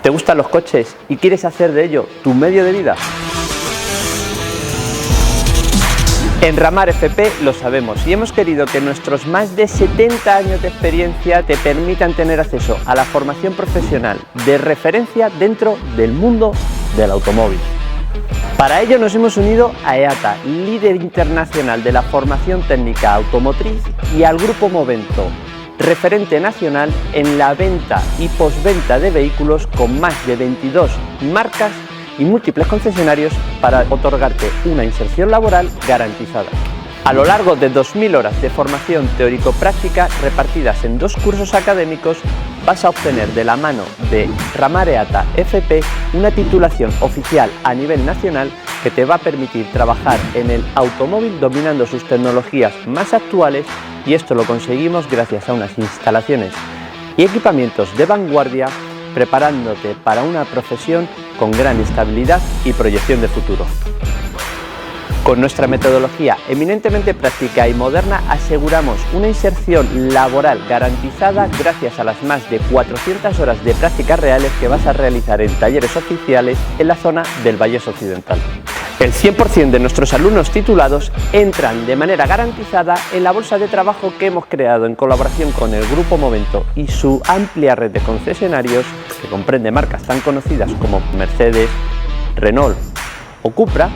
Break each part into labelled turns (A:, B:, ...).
A: ¿Te gustan los coches y quieres hacer de ello tu medio de vida? En Ramar FP lo sabemos y hemos querido que nuestros más de 70 años de experiencia te permitan tener acceso a la formación profesional de referencia dentro del mundo del automóvil. Para ello nos hemos unido a EATA, líder internacional de la formación técnica automotriz, y al Grupo Movento, referente nacional en la venta y postventa de vehículos, con más de 22 marcas y múltiples concesionarios para otorgarte una inserción laboral garantizada. A lo largo de 2000 horas de formación teórico-práctica repartidas en 2 cursos académicos, vas a obtener de la mano de Ramar EATA FP una titulación oficial a nivel nacional que te va a permitir trabajar en el automóvil dominando sus tecnologías más actuales, y esto lo conseguimos gracias a unas instalaciones y equipamientos de vanguardia, preparándote para una profesión con gran estabilidad y proyección de futuro. Con nuestra metodología eminentemente práctica y moderna aseguramos una inserción laboral garantizada gracias a las más de 400 horas de prácticas reales que vas a realizar en talleres oficiales en la zona del Vallés Occidental. El 100% de nuestros alumnos titulados entran de manera garantizada en la bolsa de trabajo que hemos creado en colaboración con el Grupo Movento y su amplia red de concesionarios, que comprende marcas tan conocidas como Mercedes, Renault o Cupra,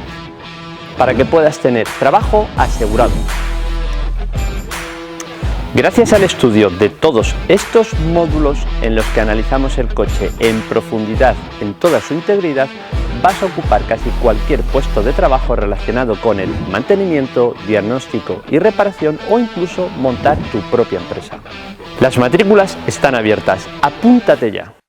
A: para que puedas tener trabajo asegurado. Gracias al estudio de todos estos módulos en los que analizamos el coche en profundidad en toda su integridad, vas a ocupar casi cualquier puesto de trabajo relacionado con el mantenimiento, diagnóstico y reparación, o incluso montar tu propia empresa. Las matrículas están abiertas, apúntate ya.